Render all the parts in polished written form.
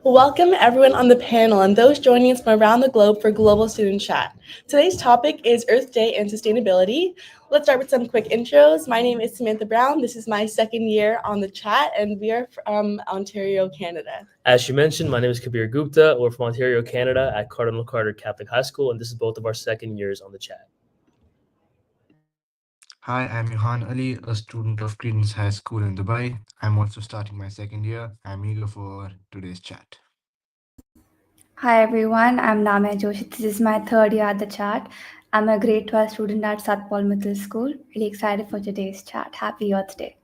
Welcome everyone on the panel and those joining us from around the globe for Global Student Chat. Today's topic is Earth Day and sustainability. Let's start with some quick intros. My name is Samantha Brown. This is my second year on the chat, and we are from Ontario, Canada. As she mentioned, my name is Kabir Gupta. We're from Ontario, Canada at Cardinal Carter Catholic High School, and this is both of our second years on the chat. Hi, I'm Yohan Ali, a student of Credence High School in Dubai. I'm also starting my second year. I'm eager for today's chat. Hi everyone, I'm Namya Joshi. This is my third year at the chat. I'm a grade 12 student at Satpal Middle School. Really excited for today's chat. Happy Earth Day.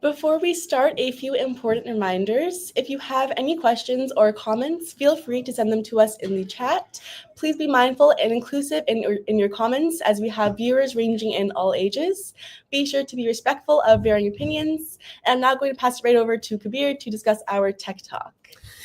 Before we start, a few important reminders. If you have any questions or comments, feel free to send them to us in the chat. Please be mindful and inclusive in your comments as we have viewers ranging in all ages. Be sure to be respectful of varying opinions. And I'm now going to pass it right over to Kabir to discuss our tech talk.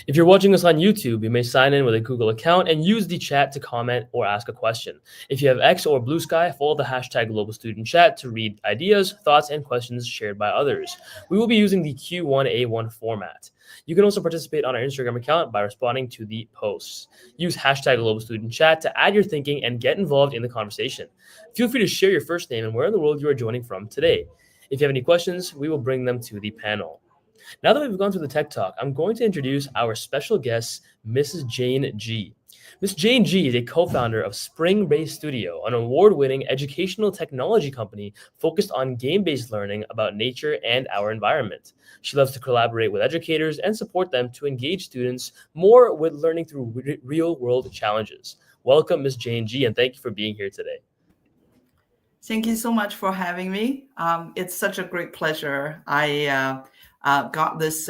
If you're watching us on YouTube, you may sign in with a Google account and use the chat to comment or ask a question. If you have X or Blue Sky, follow the hashtag Global Student Chat to read ideas, thoughts, and questions shared by others. We will be using the Q1A1 format. You can also participate on our Instagram account by responding to the posts. Use hashtag Global Student Chat to add your thinking and get involved in the conversation. Feel free to share your first name and where in the world you are joining from today. If you have any questions, we will bring them to the panel. Now that we've gone through the tech talk, I'm going to introduce our special guest, Mrs. Jane G. Ms. Jane G is a co-founder of Spring Base Studio, an award-winning educational technology company focused on game-based learning about nature and our environment. She loves to collaborate with educators and support them to engage students more with learning through real-world challenges. Welcome, Ms. Jane G, and thank you for being here today. Thank you so much for having me. It's such a great pleasure. I got this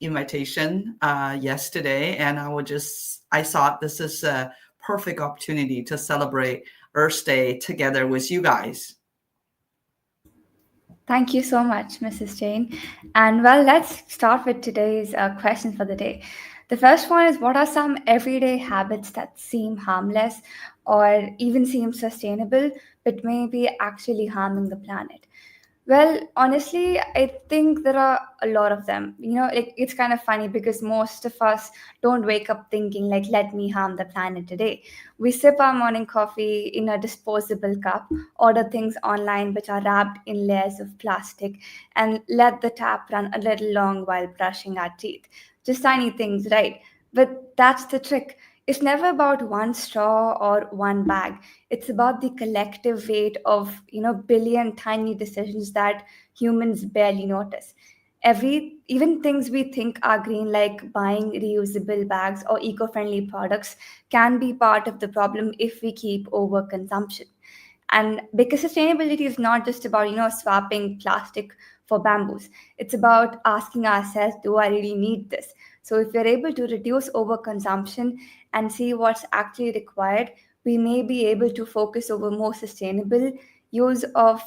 invitation yesterday, and I thought this is a perfect opportunity to celebrate Earth Day together with you guys. Thank you so much, Mrs. Jane. And well, let's start with today's question for the day. The first one is, what are some everyday habits that seem harmless or even seem sustainable, but may be actually harming the planet? Well, honestly, I think there are a lot of them. It's kind of funny because most of us don't wake up thinking like, let me harm the planet today. We sip our morning coffee in a disposable cup, order things online which are wrapped in layers of plastic, and let the tap run a little long while brushing our teeth. Just tiny things, right? But that's the trick. It's never about one straw or one bag. It's about the collective weight of billion tiny decisions that humans barely notice. Even things we think are green, like buying reusable bags or eco-friendly products, can be part of the problem if we keep overconsumption. And because sustainability is not just about swapping plastic for bamboos, it's about asking ourselves, do I really need this? So if we're able to reduce overconsumption and see what's actually required, we may be able to focus over more sustainable use of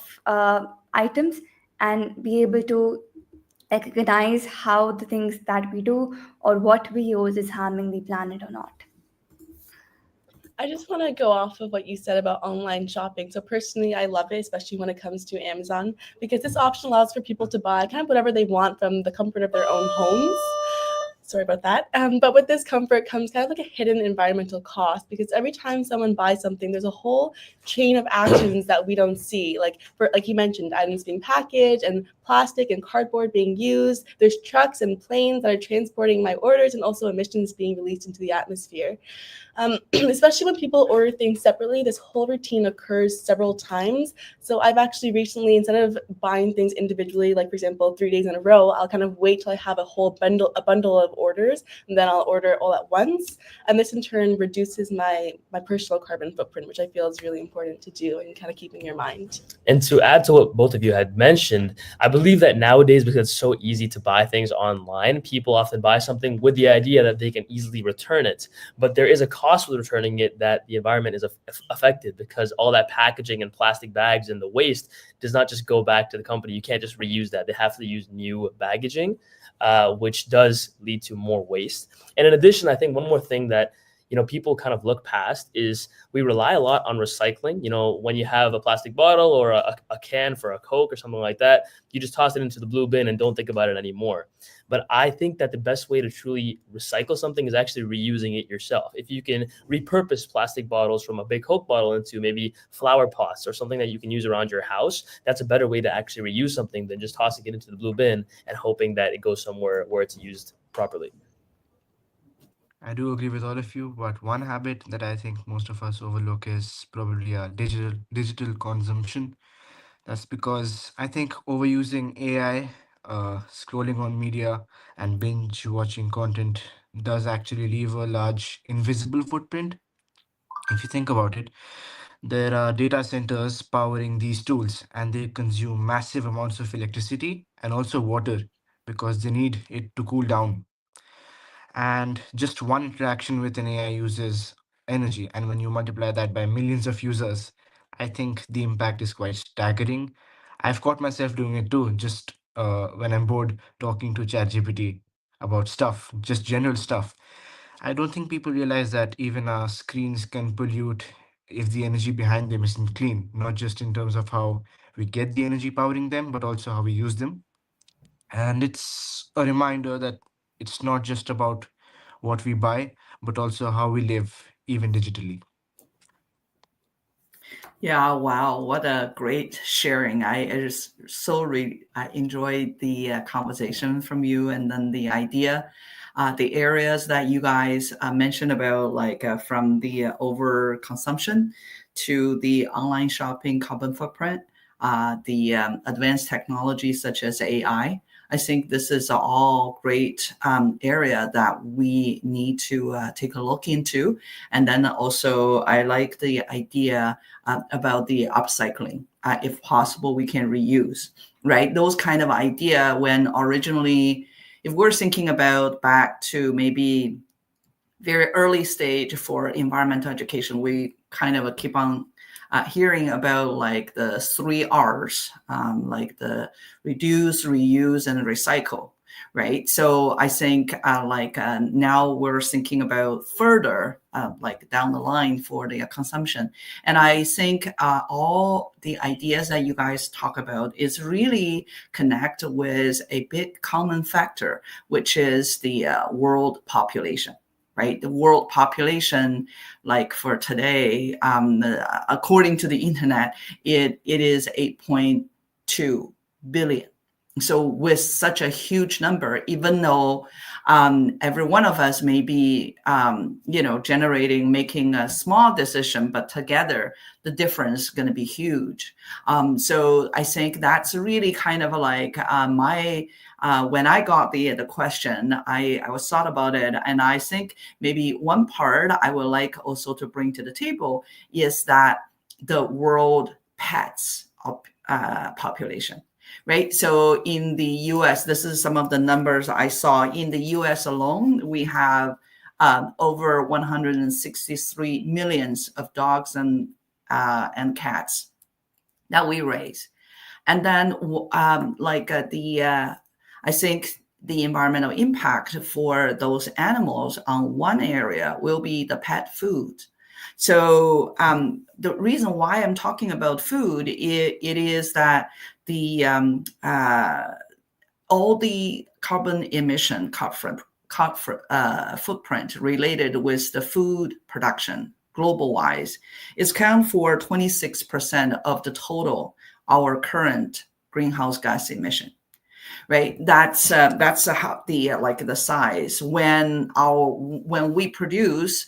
items and be able to recognize how the things that we do or what we use is harming the planet or not. I just want to go off of what you said about online shopping. So personally, I love it, especially when it comes to Amazon, because this option allows for people to buy kind of whatever they want from the comfort of their own homes. Sorry about that. But with this comfort comes kind of like a hidden environmental cost, because every time someone buys something, there's a whole chain of actions that we don't see. Like you mentioned, items being packaged and plastic and cardboard being used. There's trucks and planes that are transporting my orders, and also emissions being released into the atmosphere. Especially when people order things separately, this whole routine occurs several times. So I've actually recently, instead of buying things individually, like for example, 3 days in a row, I'll kind of wait till I have a bundle of orders, and then I'll order it all at once. And this in turn reduces my personal carbon footprint, which I feel is really important to do and kind of keep in your mind. And to add to what both of you had mentioned, I believe that nowadays, because it's so easy to buy things online, people often buy something with the idea that they can easily return it. But there is a cost with returning it, that the environment is affected, because all that packaging and plastic bags and the waste does not just go back to the company. You can't just reuse that. They have to use new packaging, which does lead to more waste. And in addition, I think one more thing that people kind of look past is we rely a lot on recycling. When you have a plastic bottle or a can for a Coke or something like that, you just toss it into the blue bin and don't think about it anymore. But I think that the best way to truly recycle something is actually reusing it yourself. If you can repurpose plastic bottles from a big Coke bottle into maybe flower pots or something that you can use around your house, that's a better way to actually reuse something than just tossing it into the blue bin and hoping that it goes somewhere where it's used properly. I do agree with all of you, but one habit that I think most of us overlook is probably our digital consumption. That's because I think overusing AI, scrolling on media, and binge watching content does actually leave a large invisible footprint. If you think about it, there are data centers powering these tools, and they consume massive amounts of electricity and also water because they need it to cool down. And just one interaction with an AI uses energy. And when you multiply that by millions of users, I think the impact is quite staggering. I've caught myself doing it too, just when I'm bored talking to ChatGPT about stuff, just general stuff. I don't think people realize that even our screens can pollute if the energy behind them isn't clean, not just in terms of how we get the energy powering them, but also how we use them. And it's a reminder that it's not just about what we buy, but also how we live, even digitally. Yeah, wow, what a great sharing. I just I enjoyed the conversation from you, and then the idea, the areas that you guys mentioned about, like from the overconsumption to the online shopping carbon footprint, the advanced technologies such as AI. I think this is all great area that we need to take a look into. And then also, I like the idea about the upcycling. If possible, we can reuse, right? Those kind of idea when originally, if we're thinking about back to maybe very early stage for environmental education, we kind of keep on hearing about like the 3 R's, like the reduce, reuse, and recycle, right? So I think now we're thinking about further like down the line for the consumption. And I think all the ideas that you guys talk about is really connect with a big common factor, which is the world population. Right, the world population, like for today, according to the internet, it is 8.2 billion. So with such a huge number, even though every one of us may be, making a small decision, but together the difference is going to be huge. So I think that's really kind of like when I got the question, I was thought about it, and I think maybe one part I would like also to bring to the table is that the world pets population. Right. So in the US, this is some of the numbers I saw. In the US alone, we have over 163 millions of dogs and cats that we raise. And then I think the environmental impact for those animals on one area will be the pet food. So the reason why I'm talking about food, it is that the all the carbon emission footprint related with the food production global wise is count for 26% of the total our current greenhouse gas emission. Right, that's the size when we produce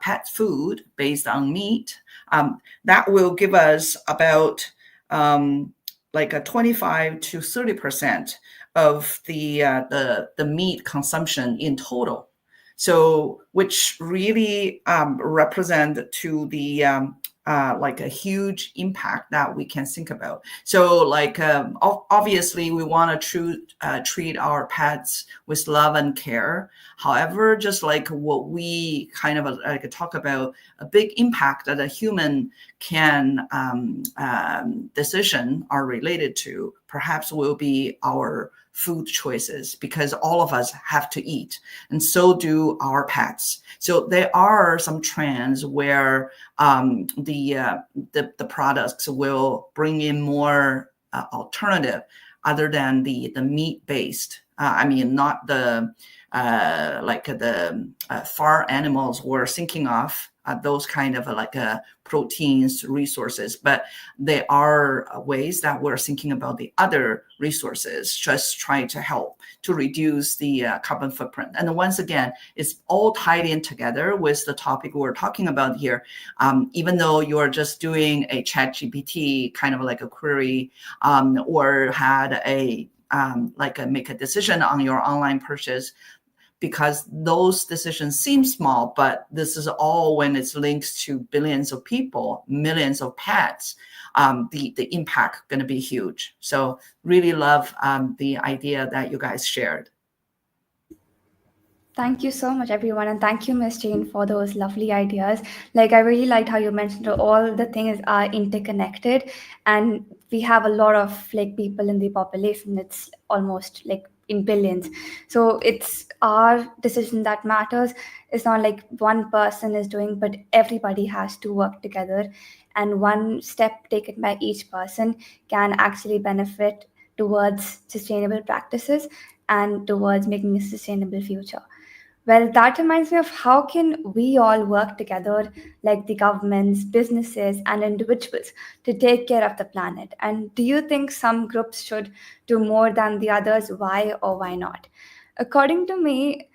pet food based on meat, that will give us about like a 25 to 30% of the meat consumption in total. So which really represent to the like a huge impact that we can think about. So like obviously we want to treat our pets with love and care. However, just like what we kind of like talk about, a big impact that a human can decision are related to perhaps will be our food choices, because all of us have to eat, and so do our pets. So there are some trends where the products will bring in more alternative other than the meat based. I mean, not the like the farm animals we're thinking of, those kind of proteins resources, but there are ways that we're thinking about the other resources, just trying to help to reduce the carbon footprint. And once again, it's all tied in together with the topic we're talking about here. Even though you're just doing a ChatGPT kind of like a query, or had a make a decision on your online purchase, because those decisions seem small, but this is all when it's linked to billions of people, millions of pets, the impact going to be huge. So really love the idea that you guys shared. Thank you so much, everyone. And thank you, Miss Jane, for those lovely ideas. Like, I really liked how you mentioned all the things are interconnected. And we have a lot of like people in the population. It's almost like in billions. So it's our decision that matters. It's not like one person is doing, but everybody has to work together. And one step taken by each person can actually benefit towards sustainable practices and towards making a sustainable future. Well, that reminds me of how can we all work together, like the governments, businesses, and individuals, to take care of the planet? And do you think some groups should do more than the others? Why or why not? According to me,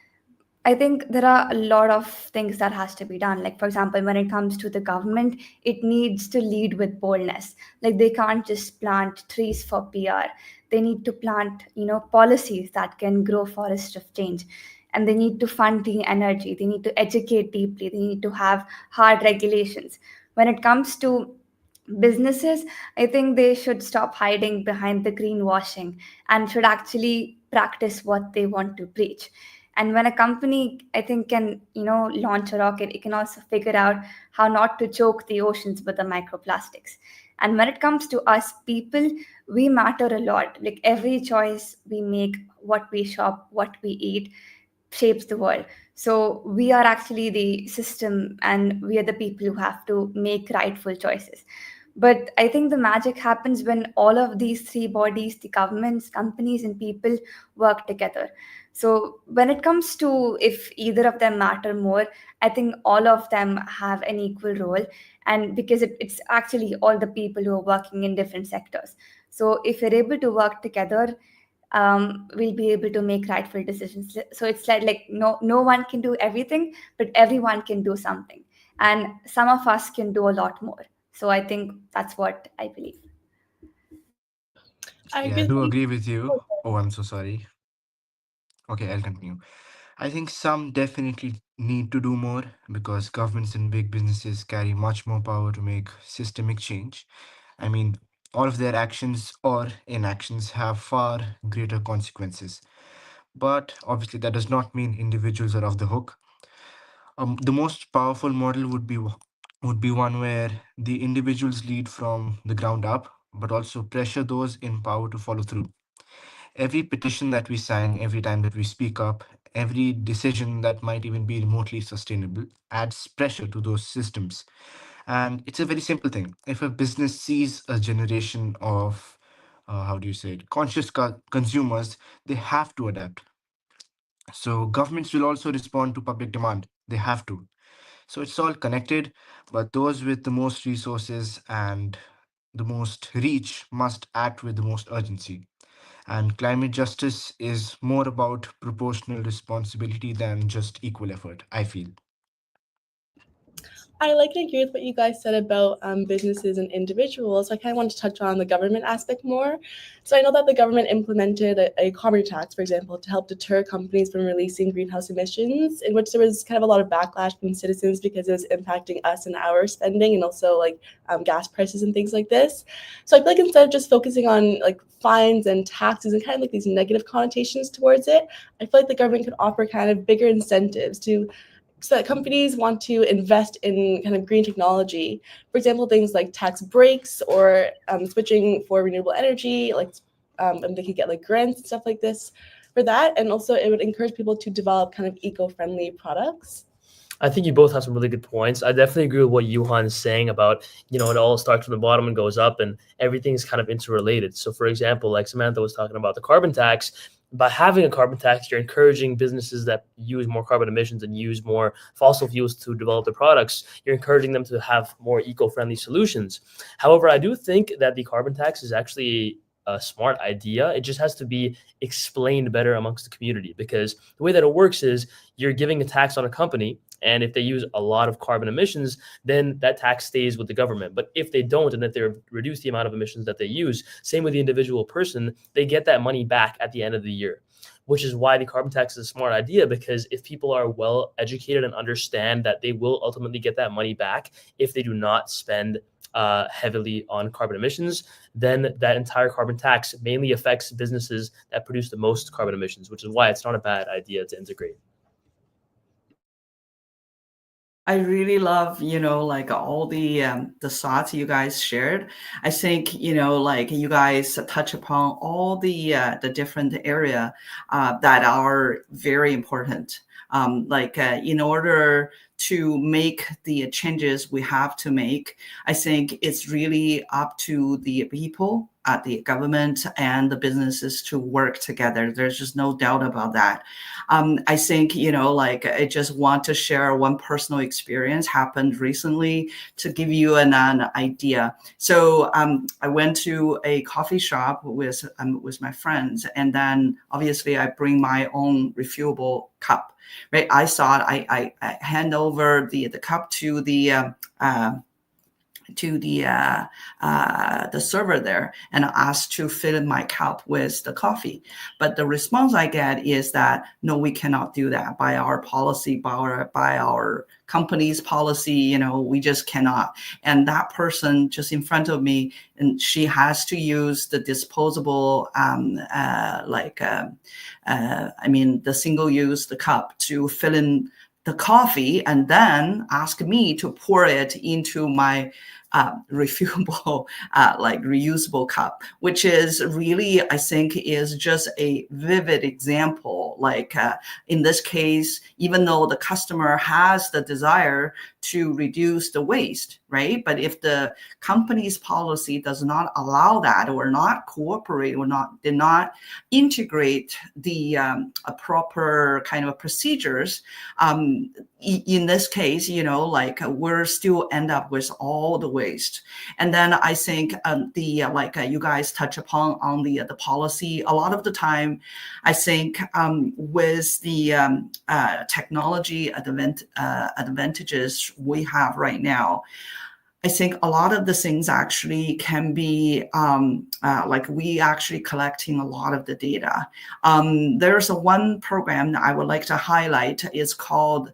I think there are a lot of things that has to be done. Like, for example, when it comes to the government, it needs to lead with boldness. Like, they can't just plant trees for PR. They need to plant, policies that can grow forests of change. And they need to fund the energy. They need to educate deeply. They need to have hard regulations. When it comes to businesses, I think they should stop hiding behind the greenwashing and should actually practice what they want to preach. And when a company, I think, can launch a rocket, it can also figure out how not to choke the oceans with the microplastics. And when it comes to us people, we matter a lot. Like, every choice we make, what we shop, what we eat, shapes the world. So we are actually the system, and we are the people who have to make rightful choices. But I think the magic happens when all of these three bodies, the governments, companies, and people, work together. So when it comes to if either of them matter more, I think all of them have an equal role. And because it's actually all the people who are working in different sectors. So if you're able to work together, we'll be able to make rightful decisions. So it's like no one can do everything, but everyone can do something. And some of us can do a lot more. So I think that's what I believe. I Yeah, I do really agree with you. Oh, I'm so sorry. Okay, I'll continue. I think some definitely need to do more because governments and big businesses carry much more power to make systemic change. I mean, all of their actions or inactions have far greater consequences. But obviously, that does not mean individuals are off the hook. The most powerful model would be one where the individuals lead from the ground up, but also pressure those in power to follow through. Every petition that we sign, every time that we speak up, every decision that might even be remotely sustainable adds pressure to those systems. And it's a very simple thing. If a business sees a generation of, how do you say it, conscious consumers, they have to adapt. So governments will also respond to public demand. They have to. So it's all connected, but those with the most resources and the most reach must act with the most urgency. And climate justice is more about proportional responsibility than just equal effort, I feel. I like to agree with what you guys said about businesses and individuals. So I kind of want to touch on the government aspect more. So I know that the government implemented a carbon tax, for example, to help deter companies from releasing greenhouse emissions, in which there was kind of a lot of backlash from citizens because it was impacting us and our spending, and also like gas prices and things like this. So I feel like instead of just focusing on like fines and taxes and kind of like these negative connotations towards it, I feel like the government could offer kind of bigger incentives so that companies want to invest in kind of green technology. For example, things like tax breaks or switching for renewable energy, like and they could get like grants and stuff like this for that. And also it would encourage people to develop kind of eco-friendly products. I think you both have some really good points. I definitely agree with what Yuhan is saying about, it all starts from the bottom and goes up, and everything's kind of interrelated. So for example, like Samantha was talking about the carbon tax, by having a carbon tax, you're encouraging businesses that use more carbon emissions and use more fossil fuels to develop their products. You're encouraging them to have more eco-friendly solutions. However, I do think that the carbon tax is actually a smart idea. It just has to be explained better amongst the community, because the way that it works is you're giving a tax on a company, and if they use a lot of carbon emissions, then that tax stays with the government. But if they don't, and if they reduce the amount of emissions that they use, same with the individual person, they get that money back at the end of the year, which is why the carbon tax is a smart idea, because if people are well educated and understand that they will ultimately get that money back if they do not spend heavily on carbon emissions, then that entire carbon tax mainly affects businesses that produce the most carbon emissions, which is why it's not a bad idea to integrate. I really love, like all the thoughts you guys shared. I think, like you guys touch upon all the different area that are very important. In order to make the changes we have to make, I think it's really up to the people, the government, and the businesses to work together. There's just no doubt about that. I think, I just want to share one personal experience happened recently to give you an idea. So I went to a coffee shop with my friends, and then obviously I bring my own refillable cup. Right, I thought I hand over the cup to the server there and ask to fill in my cup with the coffee. But the response I get is that, no, we cannot do that by our policy, by our company's policy, we just cannot. And that person just in front of me, and she has to use the disposable, the single-use cup to fill in the coffee, and then ask me to pour it into my refillable, reusable cup, which is really, I think, is just a vivid example. In this case, even though the customer has the desire to reduce the waste, right? But if the company's policy does not allow that, or not cooperate, or did not integrate the proper kind of procedures, in this case, we're still end up with all the waste. And then I think you guys touch upon on the policy. A lot of the time, I think with the technology advantages we have right now, I think a lot of the things actually can be we actually collecting a lot of the data. There's one program that I would like to highlight. It's called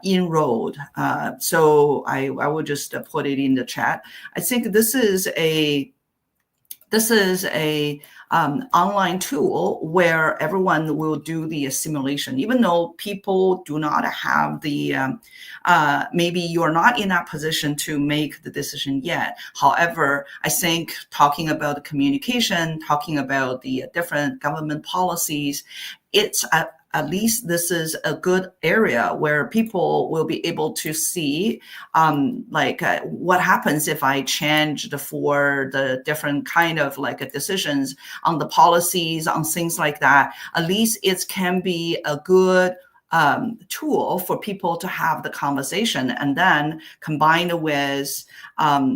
Inroad. So I will just put it in the chat. I think this is a online tool where everyone will do the simulation, even though people do not have the, maybe you're not in that position to make the decision yet. However, I think talking about communication, talking about the different government policies, it's at least this is a good area where people will be able to see what happens if I change for the different kind of decisions on the policies, on things like that. At least it can be a good tool for people to have the conversation, and then combined with our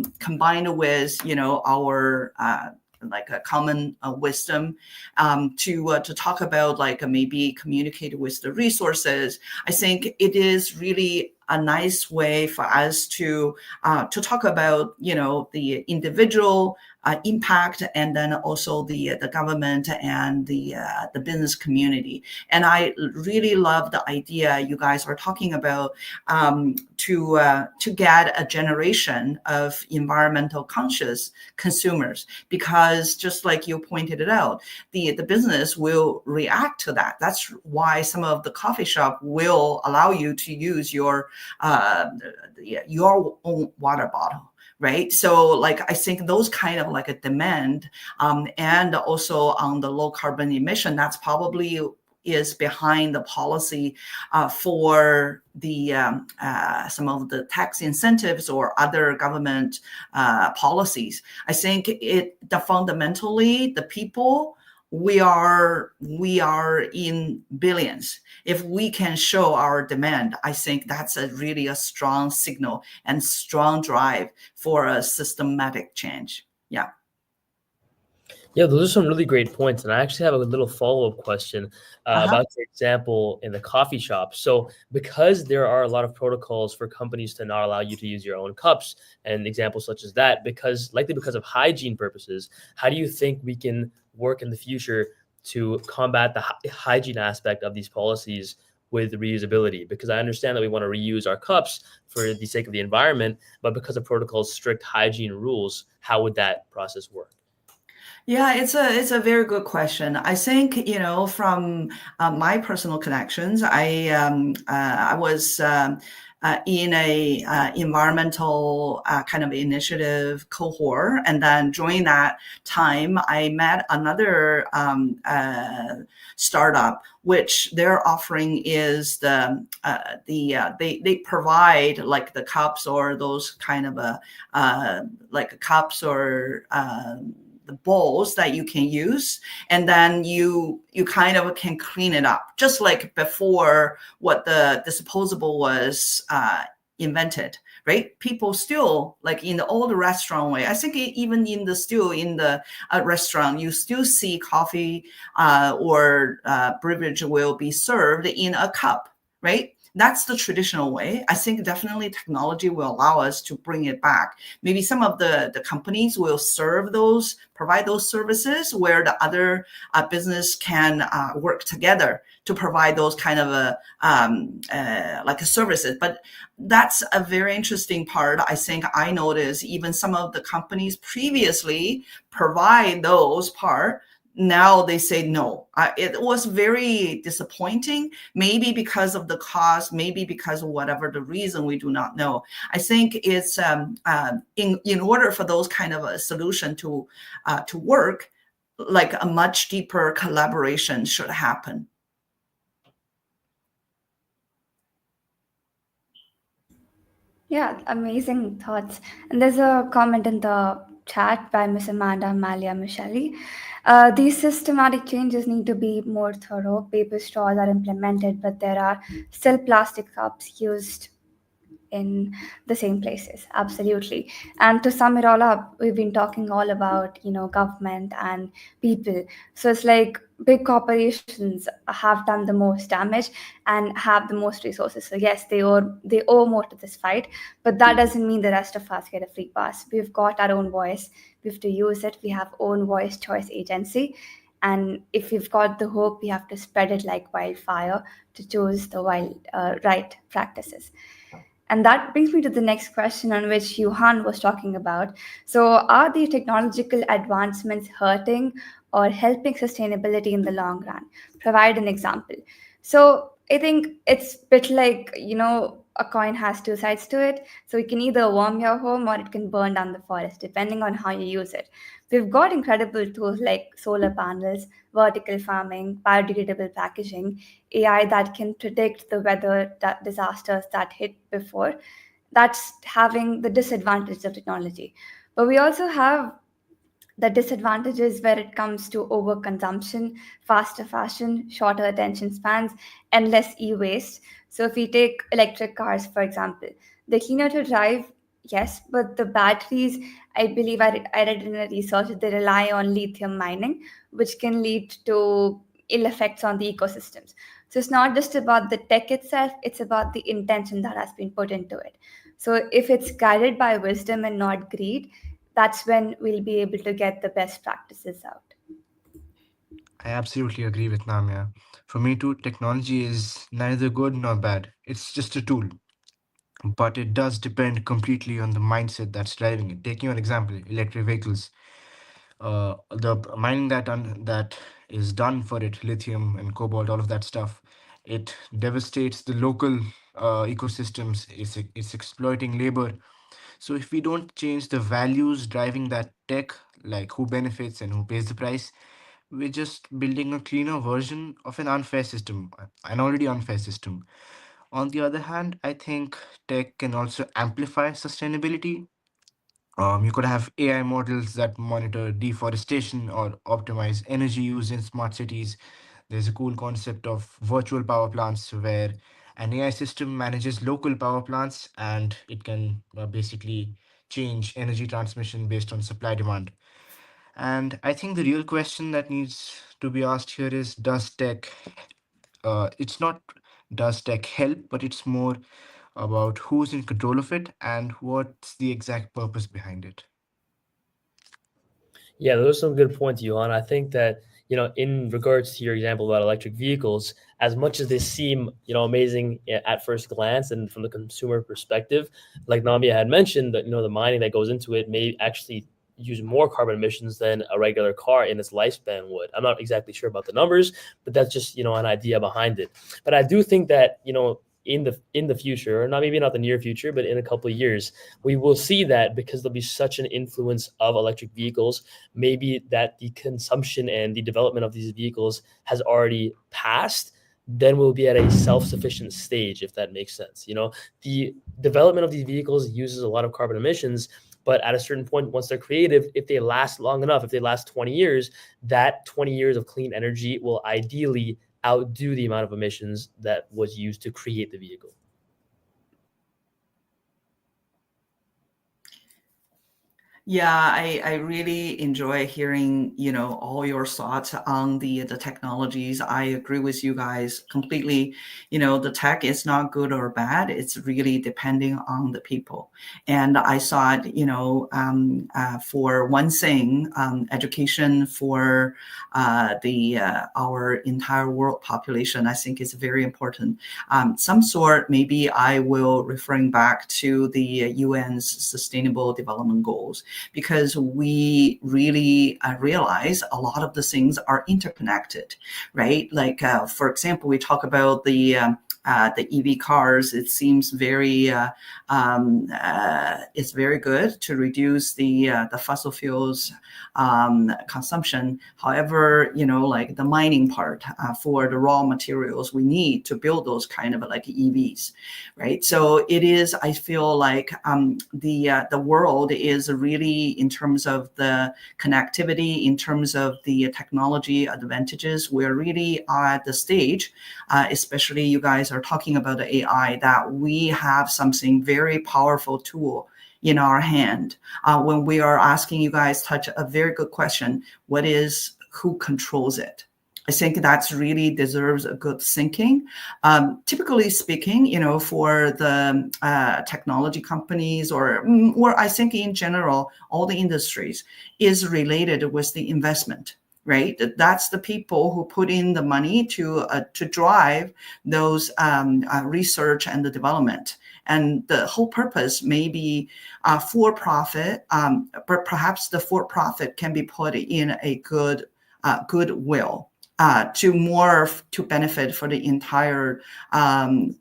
a common wisdom to talk about maybe communicate with the resources. I think it is really a nice way for us to talk about the individual impact, and then also the government and the business community. And I really love the idea you guys are talking about to get a generation of environmental conscious consumers, because just like you pointed it out, the business will react to that. That's why some of the coffee shop will allow you to use your own water bottle, right? So like I think those kind of like a demand, and also on the low carbon emission, that's probably is behind the policy for the some of the tax incentives or other government policies. I think fundamentally the people, we are in billions. If we can show our demand, I think that's really a strong signal and strong drive for a systematic change. Yeah. Yeah, those are some really great points. And I actually have a little follow-up question about the example in the coffee shop. So because there are a lot of protocols for companies to not allow you to use your own cups and examples such as that, likely because of hygiene purposes, how do you think we can work in the future to combat the hygiene aspect of these policies with reusability? Because I understand that we want to reuse our cups for the sake of the environment, but because of protocols, strict hygiene rules, how would that process work? Yeah, it's a very good question. I think, from my personal connections, I was in a environmental kind of initiative cohort, and then during that time, I met another startup, which their offering is they provide like the cups or those kind of like cups or the bowls that you can use, and then you kind of can clean it up, just like before what the disposable was invented, right? People still, like in the old restaurant way, I think even in the restaurant, you still see coffee or beverage will be served in a cup, right? That's the traditional way. I think definitely technology will allow us to bring it back. Maybe some of the companies will provide those services where the other business can work together to provide those kind of like a services. But that's a very interesting part. I think I noticed even some of the companies previously provide those part. Now they say no. It was very disappointing, maybe because of the cost, maybe because of whatever the reason, we do not know. I think it's in order for those kind of a solution to work, like a much deeper collaboration should happen. Yeah, amazing thoughts. And there's a comment in the chat by Miss Amanda Malia Micheli. These systematic changes need to be more thorough. Paper straws are implemented, but there are still plastic cups used in the same places. Absolutely. And to sum it all up, we've been talking all about, government and people. So it's like big corporations have done the most damage and have the most resources. So yes, they owe more to this fight, but that doesn't mean the rest of us get a free pass. We've got our own voice. We have to use it. We have own voice choice agency. And if we've got the hope, we have to spread it like wildfire to choose the right practices. And that brings me to the next question on which Johan was talking about. So are the technological advancements hurting or helping sustainability in the long run? Provide an example. So I think it's a bit like, a coin has two sides to it. So it can either warm your home or it can burn down the forest, depending on how you use it. We've got incredible tools like solar panels, vertical farming, biodegradable packaging, AI that can predict the weather disasters that hit before. That's having the disadvantage of technology. But we also have the disadvantages where it comes to overconsumption, faster fashion, shorter attention spans, and less e-waste. So if we take electric cars, for example, they're cleaner to drive, yes, but the batteries, I believe I read in a research, they rely on lithium mining, which can lead to ill effects on the ecosystems. So it's not just about the tech itself, it's about the intention that has been put into it. So if it's guided by wisdom and not greed, that's when we'll be able to get the best practices out. I absolutely agree with Namya. For me too, technology is neither good nor bad. It's just a tool. But it does depend completely on the mindset that's driving it. Taking an example, electric vehicles. The mining that is done for it, lithium and cobalt, all of that stuff, it devastates the local ecosystems. It's exploiting labor. So if we don't change the values driving that tech, like who benefits and who pays the price, we're just building a cleaner version of an unfair system, an already unfair system. On the other hand, I think tech can also amplify sustainability. You could have AI models that monitor deforestation or optimize energy use in smart cities. There's a cool concept of virtual power plants where an AI system manages local power plants and it can basically change energy transmission based on supply demand. And I think the real question that needs to be asked here is, it's not does tech help, but it's more about who's in control of it and what's the exact purpose behind it. Yeah, those are some good points, Johan. I think that, in regards to your example about electric vehicles, as much as they seem, amazing at first glance and from the consumer perspective, like Namia had mentioned, that, the mining that goes into it may actually use more carbon emissions than a regular car in its lifespan would. I'm not exactly sure about the numbers, but that's just, an idea behind it. But I do think that, in the future, or not maybe not the near future, but in a couple of years, we will see that because there'll be such an influence of electric vehicles, maybe that the consumption and the development of these vehicles has already passed, then we'll be at a self-sufficient stage, if that makes sense. The development of these vehicles uses a lot of carbon emissions, but at a certain point, once they're creative, if they last long enough, if they last 20 years, that 20 years of clean energy will ideally outdo the amount of emissions that was used to create the vehicle. Yeah, I really enjoy hearing, all your thoughts on the technologies. I agree with you guys completely. The tech is not good or bad. It's really depending on the people. And I thought, for one thing, education for our entire world population, I think is very important. Some sort, maybe I will referring back to the UN's Sustainable Development Goals, because we really realize a lot of the things are interconnected, right? Like, for example, we talk about the EV cars. It seems very it's very good to reduce the fossil fuels consumption. However, like the mining part for the raw materials we need to build those kind of like EVs, right? So it is, I feel like the world is really, in terms of the connectivity, in terms of the technology advantages, we're really at the stage, especially you guys are talking about the AI, that we have something very powerful tool in our hand. When we are asking you guys touch a very good question, who controls it? I think that's really deserves a good thinking. Typically speaking, for the technology companies or I think in general, all the industries is related with the investment, right? That's the people who put in the money to drive those research and the development. And the whole purpose may be for profit, but perhaps the for profit can be put in a goodwill to benefit for the entire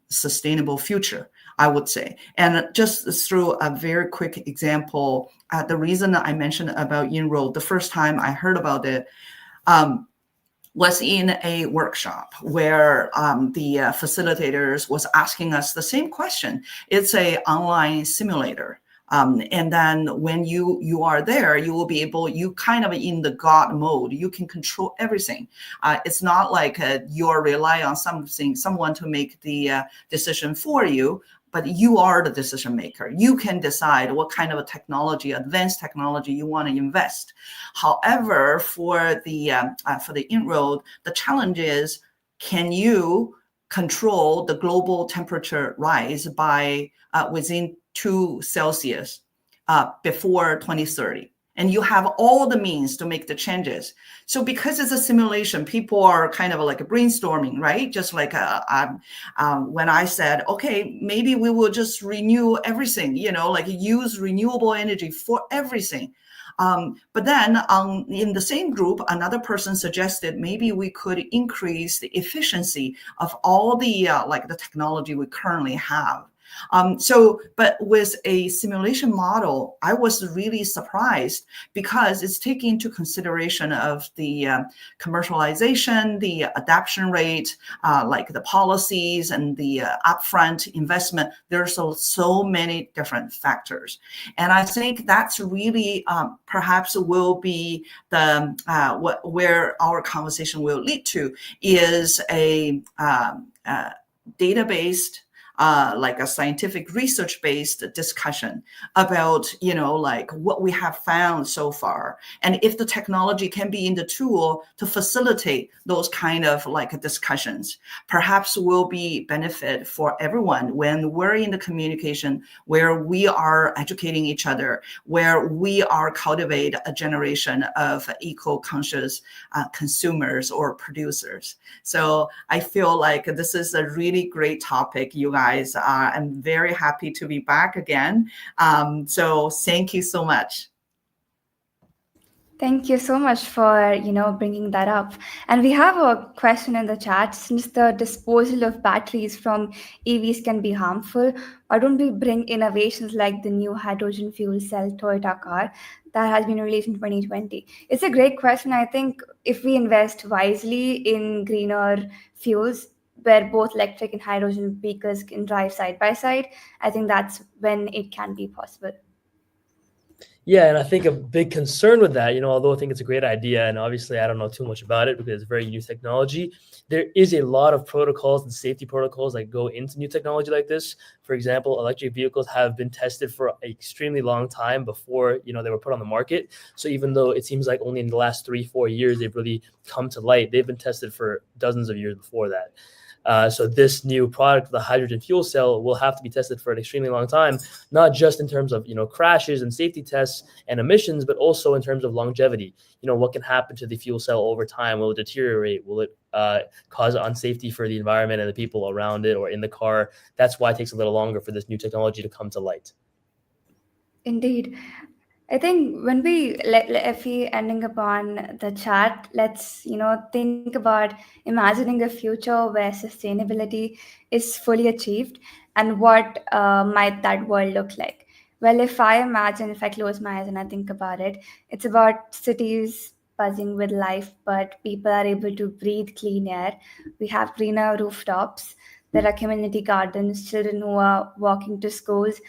sustainable future, I would say. And just through a very quick example, the reason I mentioned about En-ROAD, the first time I heard about it was in a workshop where the facilitators was asking us the same question. It's a online simulator. And then when you are there, you will be able, you kind of in the God mode, you can control everything. It's not like you're relying on someone to make the decision for you, but you are the decision maker. You can decide what kind of a technology, advanced technology you want to invest. However, for the En-ROAD, the challenge is, can you control the global temperature rise by within 2 Celsius before 2030? And you have all the means to make the changes. So because it's a simulation, people are kind of like brainstorming, right? Just like when I said, okay, maybe we will just renew everything, like use renewable energy for everything. But then in the same group, another person suggested maybe we could increase the efficiency of all the like the technology we currently have. But with a simulation model, I was really surprised because it's taking into consideration of the commercialization, the adoption rate, like the policies and the upfront investment. There's so many different factors. And I think that's really perhaps will be the where our conversation will lead to is a data-based, like a scientific research-based discussion about, like what we have found so far. And if the technology can be in the tool to facilitate those kind of like discussions, perhaps will be benefit for everyone when we're in the communication where we are educating each other, where we are cultivate a generation of eco-conscious consumers or producers. So I feel like this is a really great topic, you guys. I'm very happy to be back again. So thank you so much. Thank you so much for, bringing that up. And we have a question in the chat. Since the disposal of batteries from EVs can be harmful, why don't we bring innovations like the new hydrogen fuel cell Toyota car that has been released in 2020? It's a great question. I think if we invest wisely in greener fuels, where both electric and hydrogen vehicles can drive side by side, I think that's when it can be possible. Yeah, and I think a big concern with that, although I think it's a great idea, and obviously I don't know too much about it because it's very new technology, there is a lot of protocols and safety protocols that go into new technology like this. For example, electric vehicles have been tested for an extremely long time before, they were put on the market. So even though it seems like only in the last 3-4 years they've really come to light, they've been tested for dozens of years before that. So this new product, the hydrogen fuel cell, will have to be tested for an extremely long time, not just in terms of crashes and safety tests and emissions, but also in terms of longevity. What can happen to the fuel cell over time? Will it deteriorate? Will it cause unsafety for the environment and the people around it or in the car? That's why it takes a little longer for this new technology to come to light. Indeed. I think when if we ending upon the chat, let's, think about imagining a future where sustainability is fully achieved and what might that world look like? Well, if I close my eyes and I think about it, it's about cities buzzing with life, but people are able to breathe clean air. We have greener rooftops. There are community gardens, children who are walking to schools,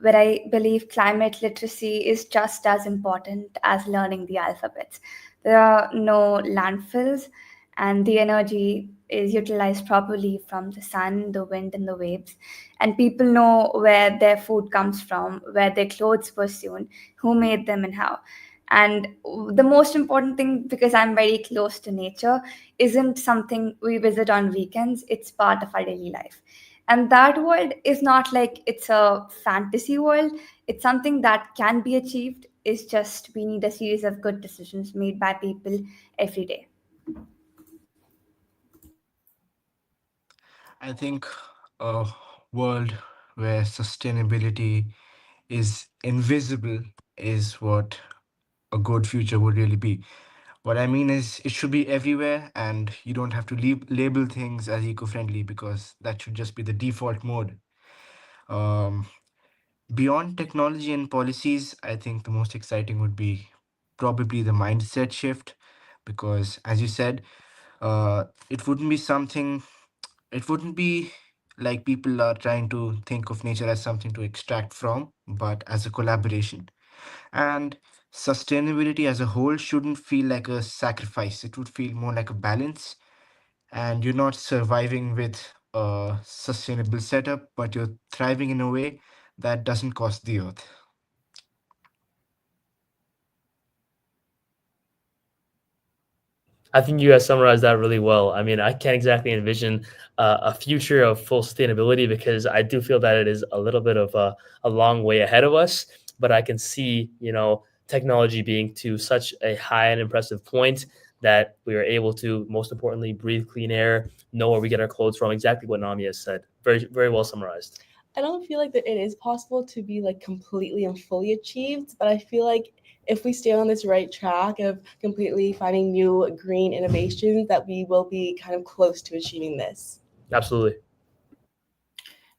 where I believe climate literacy is just as important as learning the alphabets. There are no landfills, and the energy is utilized properly from the sun, the wind, and the waves. And people know where their food comes from, where their clothes were sewn, who made them, and how. And the most important thing, because I'm very close to nature, isn't something we visit on weekends, it's part of our daily life. And that world is not like it's a fantasy world. It's something that can be achieved. It's just we need a series of good decisions made by people every day. I think a world where sustainability is invisible is what a good future would really be. What I mean is, it should be everywhere, and you don't have to label things as eco-friendly because that should just be the default mode. Beyond technology and policies, I think the most exciting would be probably the mindset shift, because, as you said, it wouldn't be something. It wouldn't be like people are trying to think of nature as something to extract from, but as a collaboration. And sustainability as a whole shouldn't feel like a sacrifice. It would feel more like a balance. And you're not surviving with a sustainable setup, but you're thriving in a way that doesn't cost the earth. I think you guys summarized that really well. I mean, I can't exactly envision a future of full sustainability because I do feel that it is a little bit of a long way ahead of us. But I can see, technology being to such a high and impressive point that we are able to, most importantly, breathe clean air, know where we get our clothes from. Exactly what Nami has said. Very, very well summarized. I don't feel like that it is possible to be like completely and fully achieved, but I feel like if we stay on this right track of completely finding new green innovations, that we will be kind of close to achieving this. Absolutely.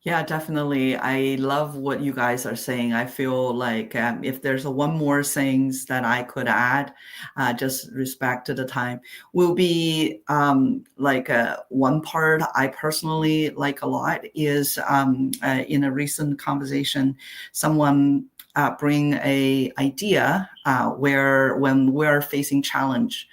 Yeah, definitely. I love what you guys are saying. I feel like if there's one more things that I could add, just respect to the time, will be like one part I personally like a lot is in a recent conversation, someone bring a idea where when we're facing challenge,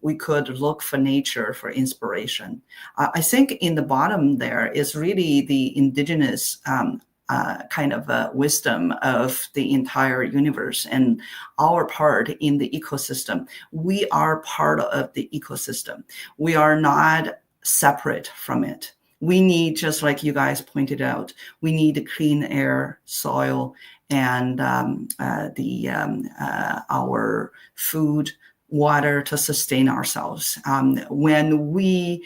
we could look for nature for inspiration. I think in the bottom there is really the indigenous kind of wisdom of the entire universe and our part in the ecosystem. We are part of the ecosystem. We are not separate from it. We need, just like you guys pointed out, we need clean air, soil, and our food, water to sustain ourselves. When we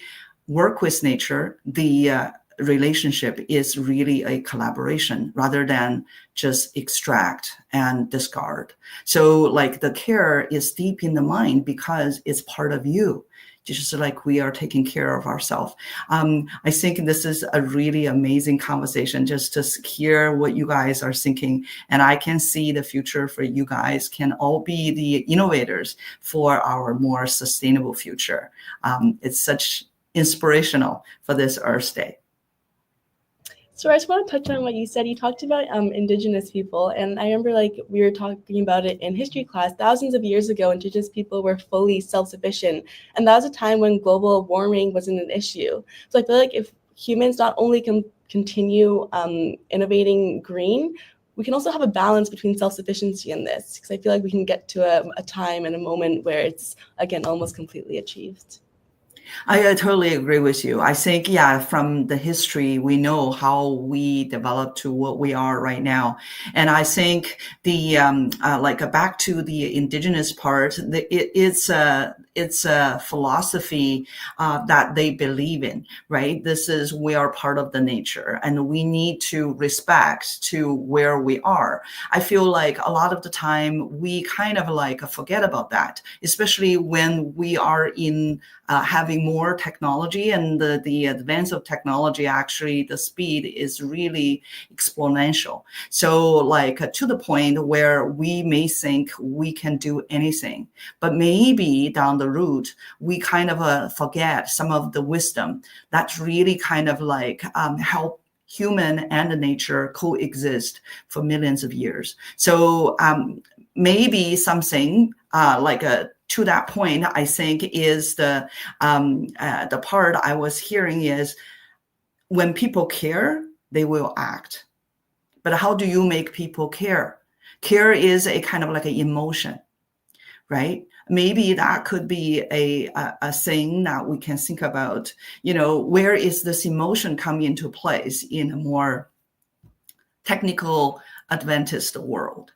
work with nature, the relationship is really a collaboration rather than just extract and discard. So like the care is deep in the mind because it's part of you, just like we are taking care of ourselves. I think this is a really amazing conversation just to hear what you guys are thinking. And I can see the future for you guys can all be the innovators for our more sustainable future. It's such inspirational for this Earth Day. So I just want to touch on what you said. You talked about indigenous people, and I remember like we were talking about it in history class. Thousands of years ago, indigenous people were fully self-sufficient, and that was a time when global warming wasn't an issue. So I feel like if humans not only can continue innovating green, we can also have a balance between self-sufficiency in this, because I feel like we can get to a time and a moment where it's, again, almost completely achieved. I totally agree with you. I think, yeah, from the history, we know how we developed to what we are right now. And I think the back to the indigenous part, it's a philosophy that they believe in, right? This is, we are part of the nature and we need to respect to where we are. I feel like a lot of the time we kind of like forget about that, especially when we are in having more technology, and the advance of technology, actually the speed is really exponential. So like to the point where we may think we can do anything, but maybe down the road, we kind of forget some of the wisdom that's really kind of like help human and nature coexist for millions of years. So maybe something to that point, I think is the part I was hearing is when people care, they will act. But how do you make people care? Care is a kind of like an emotion, right? Maybe that could be a thing that we can think about, where is this emotion coming into place in a more technical Adventist world?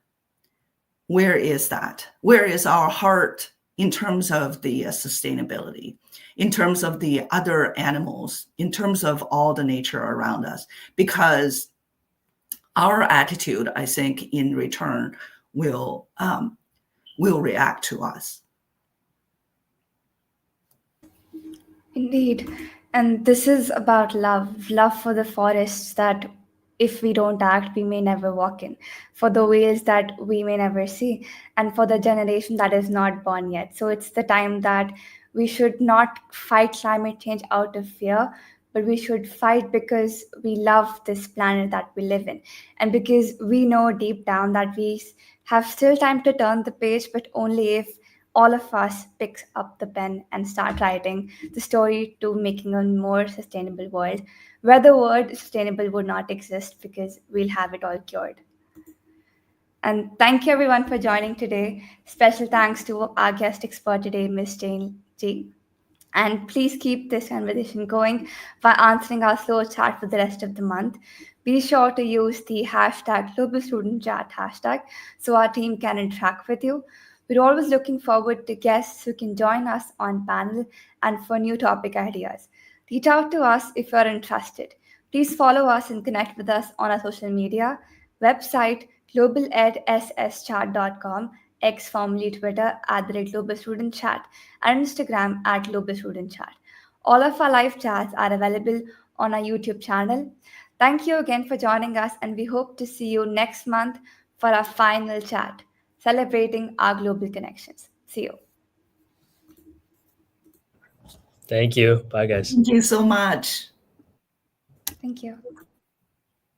Where is that? Where is our heart in terms of the sustainability, in terms of the other animals, in terms of all the nature around us? Because our attitude, I think, in return will react to us. Indeed. And this is about love for the forests that if we don't act, we may never walk in, for the whales that we may never see, and for the generation that is not born yet. So it's the time that we should not fight climate change out of fear, but we should fight because we love this planet that we live in. And because we know deep down that we have still time to turn the page, but only if all of us pick up the pen and start writing the story to making a more sustainable world, where the word sustainable would not exist because we'll have it all cured. And thank you everyone for joining today. Special thanks to our guest expert today, Ms. Jane G. And please keep this conversation going by answering our slow chat for the rest of the month. Be sure to use the hashtag Global Student Chat hashtag so our team can interact with you. We're always looking forward to guests who can join us on panel and for new topic ideas. Reach out to us if you're interested. Please follow us and connect with us on our social media, website globaledsschat.com, X formerly Twitter @Global Student Chat, and Instagram @Global Student Chat. All of our live chats are available on our YouTube channel. Thank you again for joining us, and we hope to see you next month for our final chat, celebrating our global connections. See you. Thank you. Bye, guys. Thank you so much. Thank you.